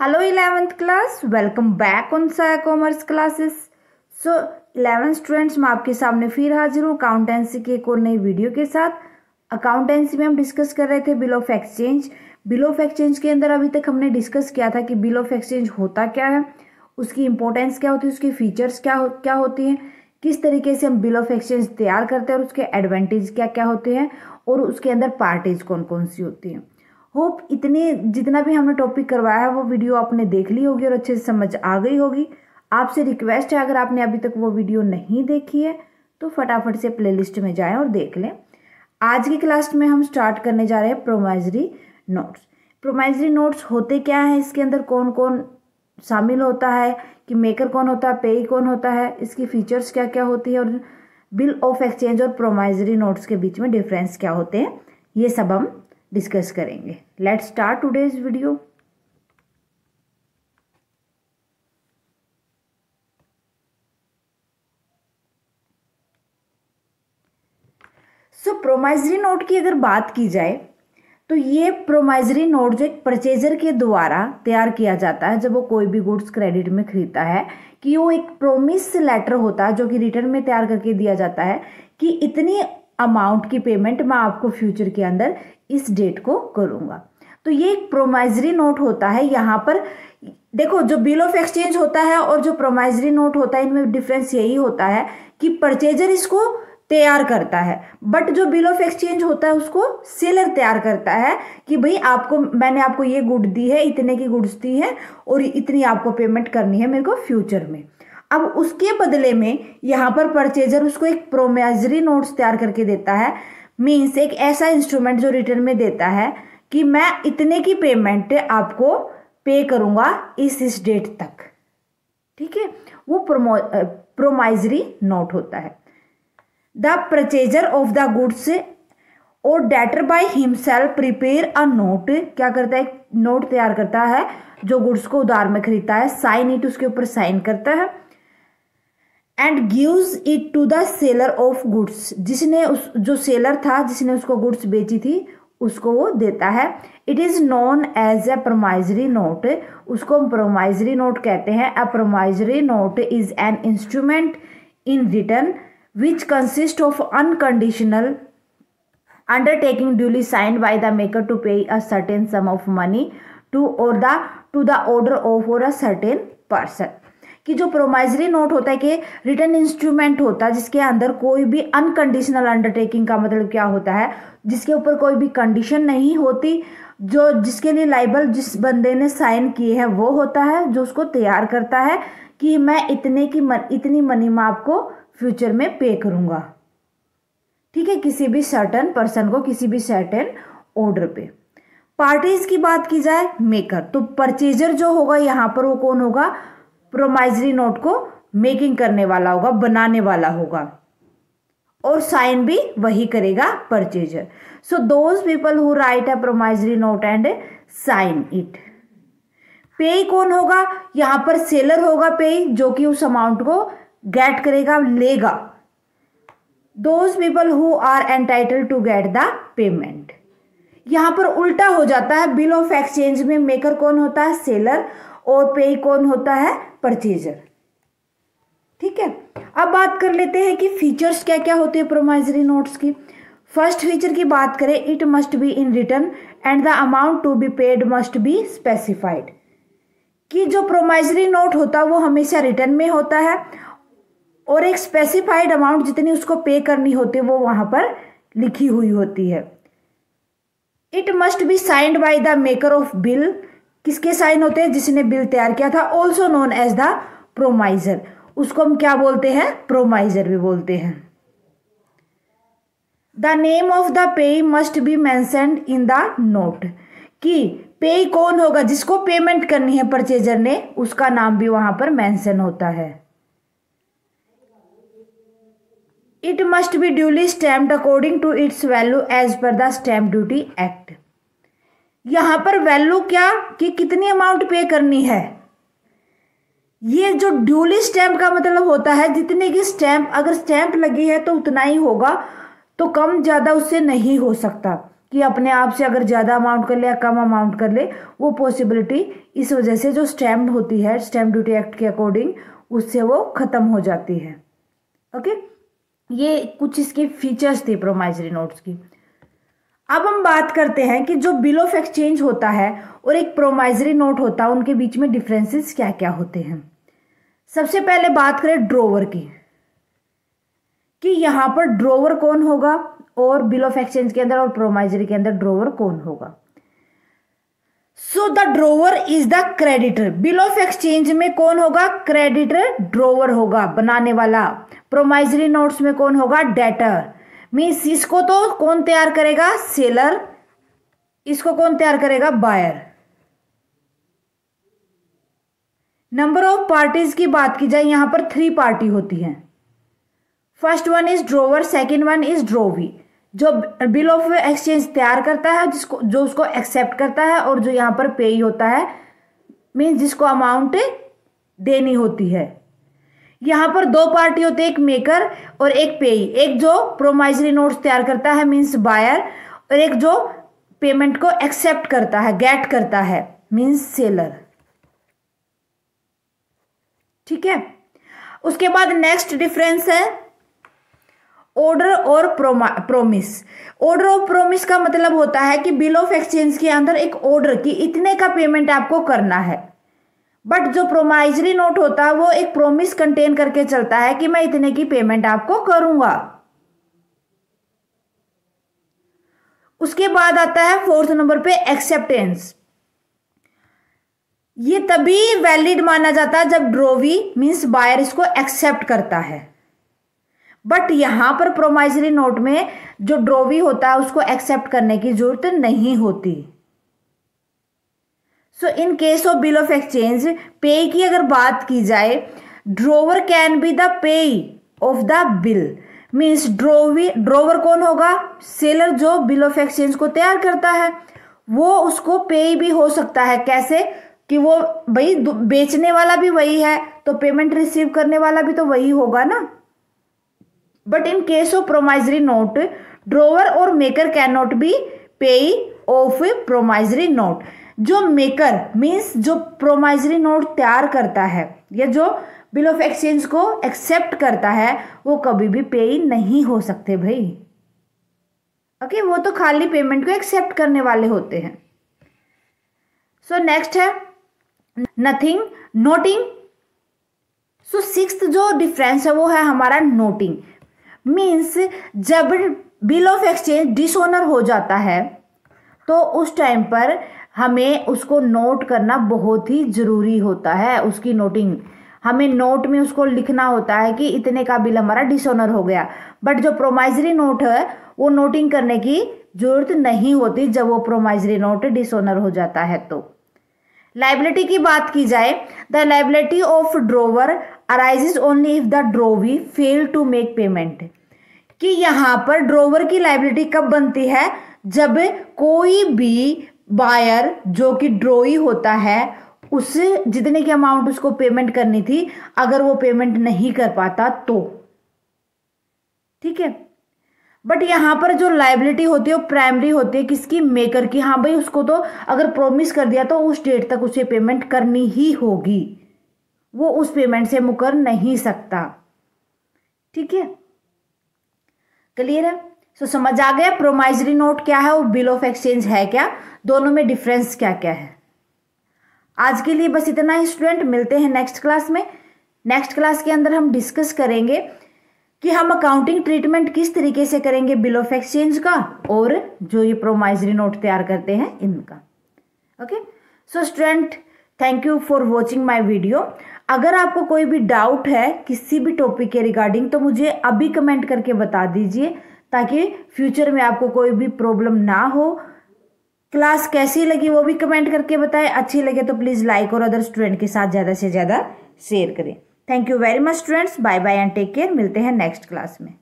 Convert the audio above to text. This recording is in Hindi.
Hello 11th class, welcome back on Saya Commerce classes. So 11 students, मैं आपके सामने फिर हाजिर हूँ अकाउंटेंसी के एक और नई वीडियो के साथ। अकाउंटेंसी में हम डिस्कस कर रहे थे bill of exchange. Bill of exchange के अंदर अभी तक हमने डिस्कस किया था कि बिल ऑफ एक्सचेंज होता क्या है, उसकी इंपॉर्टेंस क्या होती है, उसकी फीचर्स क्या होती हैं, किस तरीके से हम बिल ऑफ एक्सचेंज तैयार करते हैं और उसके एडवांटेज क्या क्या होते हैं और उसके अंदर पार्टीज कौन कौन सी होती हैं। होप जितना भी हमने टॉपिक करवाया है वो वीडियो आपने देख ली होगी और अच्छे से समझ आ गई होगी। आपसे रिक्वेस्ट है, अगर आपने अभी तक वो वीडियो नहीं देखी है तो फटाफट से प्लेलिस्ट में जाएं और देख लें। आज की क्लास में हम स्टार्ट करने जा रहे हैं प्रोमाइजरी नोट्स। प्रोमाइजरी नोट्स होते क्या हैं, इसके अंदर कौन कौन शामिल होता है, कि मेकर कौन होता है, पेई कौन होता है, इसकी फीचर्स क्या क्या होती है और बिल ऑफ एक्सचेंज और प्रोमाइजरी नोट्स के बीच में डिफरेंस क्या होते हैं, ये सब हम डिस्कस करेंगे। Let's start today's video. So promissory note की अगर बात की जाए तो ये प्रोमाइजरी नोट जो एक परचेजर के द्वारा तैयार किया जाता है जब वो कोई भी गुड्स क्रेडिट में खरीदता है, कि वो एक प्रोमिस लेटर होता है जो कि रिटर्न में तैयार करके दिया जाता है कि इतनी अमाउंट की पेमेंट मैं आपको फ्यूचर के अंदर इस डेट को करूंगा। तो ये एक प्रोमाइजरी नोट होता है। यहाँ पर देखो, जो बिल ऑफ एक्सचेंज होता है और जो प्रोमाइजरी नोट होता है इनमें डिफरेंस यही होता है कि परचेजर इसको तैयार करता है, बट जो बिल ऑफ एक्सचेंज होता है उसको सेलर तैयार करता है कि भाई मैंने आपको ये गुड दी है, इतने की गुड्स दी है और इतनी आपको पेमेंट करनी है मेरे को फ्यूचर में। अब उसके बदले में यहाँ पर परचेजर उसको एक प्रोमाइजरी नोट्स तैयार करके देता है। मीन्स एक ऐसा इंस्ट्रूमेंट जो रिटर्न में देता है कि मैं इतने की पेमेंट आपको पे करूंगा इस डेट तक। ठीक है, वो प्रोमाइजरी नोट होता है। The purchaser of the goods और debtor by himself prepare a note, क्या करता है, एक नोट तैयार करता है जो गुड्स को उधार में खरीदता है, साइन इट, उसके ऊपर साइन करता है, and gives it to the seller of goods, जो सेलर था जिसने उसको गुड्स बेची थी उसको वो देता है। It is known as a promissory note, उसको हम प्रोमाइजरी नोट कहते हैं। A promissory note is an instrument in return which consists of unconditional undertaking duly signed by the maker to pay a certain sum of money to the order of or a certain person। कि जो प्रोमाइजरी नोट होता है कि रिटर्न इंस्ट्रूमेंट होता है जिसके अंदर कोई भी अनकंडीशनल अंडरटेकिंग का मतलब क्या होता है, जिसके ऊपर कोई भी कंडीशन नहीं होती, जो जिसके लिए लाइबल जिस बंदे ने साइन किए हैं वो होता है, जो उसको तैयार करता है कि मैं इतनी मनी मैं आपको फ्यूचर में पे करूंगा। ठीक है, किसी भी सर्टेन पर्सन को, किसी भी सर्टेन ऑर्डर पे। पार्टीज की बात की जाए, मेकर, तो परचेजर जो होगा यहाँ पर वो कौन होगा, प्रोमाइजरी नोट को मेकिंग करने वाला होगा, बनाने वाला होगा, और साइन भी वही करेगा, purchaser. So those people who write a promissory note and sign it. Payee कौन होगा, यहाँ पर सेलर होगा पे, जो कि उस अमाउंट को गेट करेगा, लेगा। Those people who are entitled to get the payment. यहां पर उल्टा हो जाता है, बिल ऑफ एक्सचेंज में मेकर कौन होता है, सेलर, और पे कौन होता है, परचेजर। ठीक है, अब बात कर लेते हैं कि फीचर्स क्या क्या होते हैं प्रोमाइजरी नोट्स की। फर्स्ट फीचर की बात करें, it must be in written and the amount to be paid must be specified. कि जो प्रोमाइजरी नोट होता है वो हमेशा रिटर्न में होता है और एक स्पेसिफाइड अमाउंट जितनी उसको पे करनी होती है वो वहां पर लिखी हुई होती है। It must be signed by the maker of bill, किसके साइन होते हैं, जिसने बिल तैयार किया था, ऑल्सो नोन एज द प्रोमाइजर, उसको हम क्या बोलते हैं, प्रोमाइजर भी बोलते हैं। The name of the pay must be mentioned in the note, कि पे कौन होगा, जिसको पेमेंट करनी है परचेजर ने, उसका नाम भी वहां पर मेंशन होता है। It must be duly stamped according to its value as per the stamp duty act. यहां पर वैल्यू क्या, कि कितनी अमाउंट पे करनी है। ये जो ड्यूली स्टैम्प का मतलब होता है जितने की स्टैम्प, अगर स्टैम्प लगी है तो उतना ही होगा, तो कम ज्यादा उससे नहीं हो सकता। कि अपने आप से अगर ज़्यादा अमाउंट कर ले या कम अमाउंट कर ले, वो पॉसिबिलिटी इस वजह से जो स्टैम्प होती है स्टैम्प ड्यूटी एक्ट के अकॉर्डिंग उससे वो ख़त्म हो जाती है। ओके, ये कुछ इसके फीचर्स थे प्रोमाइजरी नोट्स की। अब हम बात करते हैं कि जो बिल ऑफ एक्सचेंज होता है और एक प्रोमाइजरी नोट होता है उनके बीच में डिफरेंसेस क्या क्या होते हैं। सबसे पहले बात करें ड्रोवर की, कि यहाँ पर ड्रोवर कौन होगा और बिल ऑफ एक्सचेंज के अंदर और प्रोमाइजरी के अंदर ड्रोवर कौन होगा। So the drawer is the creditor. Bill of exchange में कौन होगा? क्रेडिटर ड्रोवर होगा, बनाने वाला। प्रोमाइजरी नोट्स में कौन होगा? डेटर। मीन्स इसको तो कौन तैयार करेगा? सेलर। इसको कौन तैयार करेगा? बायर। नंबर ऑफ पार्टीज की बात की जाए, यहां पर 3 पार्टी होती हैं। First one is drawer, second one is drawee, जो बिल ऑफ एक्सचेंज तैयार करता है, जो उसको एक्सेप्ट करता है, और जो यहाँ पर पेई होता है, मीन्स जिसको अमाउंट देनी होती है। यहाँ पर 2 पार्टी होते हैं, एक मेकर और एक पेई। एक जो प्रोमाइजरी नोट्स तैयार करता है मीन्स बायर, और एक जो पेमेंट को एक्सेप्ट करता है, गेट करता है, मीन्स सेलर। ठीक है। उसके बाद नेक्स्ट डिफरेंस है ऑर्डर और प्रोमिस। ऑर्डर ऑफ प्रोमिस का मतलब होता है कि बिल ऑफ एक्सचेंज के अंदर एक ऑर्डर की इतने का पेमेंट आपको करना है, बट जो प्रोमाइजरी नोट होता है वो एक प्रोमिस कंटेन करके चलता है कि मैं इतने की पेमेंट आपको करूंगा। उसके बाद आता है 4th नंबर पे एक्सेप्टेंस। ये तभी वैलिड माना जाता है जब ड्रोवी मींस बायर इसको एक्सेप्ट करता है, बट यहां पर प्रोमाइजरी नोट में जो ड्रोवी होता है उसको एक्सेप्ट करने की जरूरत नहीं होती। So in case of bill of exchange पे की अगर बात की जाए, drawer can be the payee of the bill. Means drawer कौन होगा? सेलर, जो बिल ऑफ एक्सचेंज को तैयार करता है, वो उसको पे भी हो सकता है। कैसे? कि वो भाई बेचने वाला भी वही है तो पेमेंट रिसीव करने वाला भी तो वही होगा ना। But in case of promissory note, drawer और maker can not be payee of promissory note. जो मेकर मीन्स जो प्रोमाइजरी नोट तैयार करता है या जो बिल ऑफ एक्सचेंज को एक्सेप्ट करता है, वो कभी भी पेई नहीं हो सकते भाई। ओके, वो तो खाली पेमेंट को एक्सेप्ट करने वाले होते हैं। सो नेक्स्ट है नथिंग, नोटिंग। सो 6th जो डिफरेंस है वो है हमारा नोटिंग। मीन्स जब बिल ऑफ एक्सचेंज डिसऑनर हो जाता है तो उस टाइम पर हमें उसको नोट करना बहुत ही ज़रूरी होता है। उसकी नोटिंग हमें नोट में उसको लिखना होता है कि इतने का बिल हमारा डिसऑनर हो गया। बट जो प्रोमाइजरी नोट है वो नोटिंग करने की जरूरत नहीं होती जब वो प्रोमाइजरी नोट डिसऑनर हो जाता है। तो लाइबिलिटी की बात की जाए, the liability of drawer arises only if the drawee fail to make payment. कि यहाँ पर ड्रोवर की लाइबिलिटी कब बनती है? जब कोई भी बायर जो कि ड्रोई होता है, उससे जितने की अमाउंट उसको पेमेंट करनी थी, अगर वो पेमेंट नहीं कर पाता तो। ठीक है। बट यहाँ पर जो लाइबिलिटी होती है वो प्राइमरी होती है किसकी? मेकर की। हाँ भाई, उसको तो अगर प्रॉमिस कर दिया तो उस डेट तक उसे पेमेंट करनी ही होगी, वो उस पेमेंट से मुकर नहीं सकता। ठीक है, क्लियर है? सो समझ आ गया प्रोमाइजरी नोट क्या है और बिल ऑफ एक्सचेंज है क्या, दोनों में डिफरेंस क्या क्या है। आज के लिए बस इतना ही स्टूडेंट, मिलते हैं नेक्स्ट क्लास में। नेक्स्ट क्लास के अंदर हम डिस्कस करेंगे कि हम अकाउंटिंग ट्रीटमेंट किस तरीके से करेंगे बिल ऑफ एक्सचेंज का और जो ये प्रोमाइजरी नोट तैयार करते हैं इनका। Okay, so student, thank you for watching my video. अगर आपको कोई भी डाउट है किसी भी टॉपिक के रिगार्डिंग तो मुझे अभी कमेंट करके बता दीजिए, ताकि फ्यूचर में आपको कोई भी प्रॉब्लम ना हो। क्लास कैसी लगी वो भी कमेंट करके बताएं। अच्छी लगे तो प्लीज़ लाइक और अदर स्टूडेंट के साथ ज़्यादा से ज़्यादा शेयर करें। Thank you very much students, bye bye and take care. मिलते हैं नेक्स्ट क्लास में।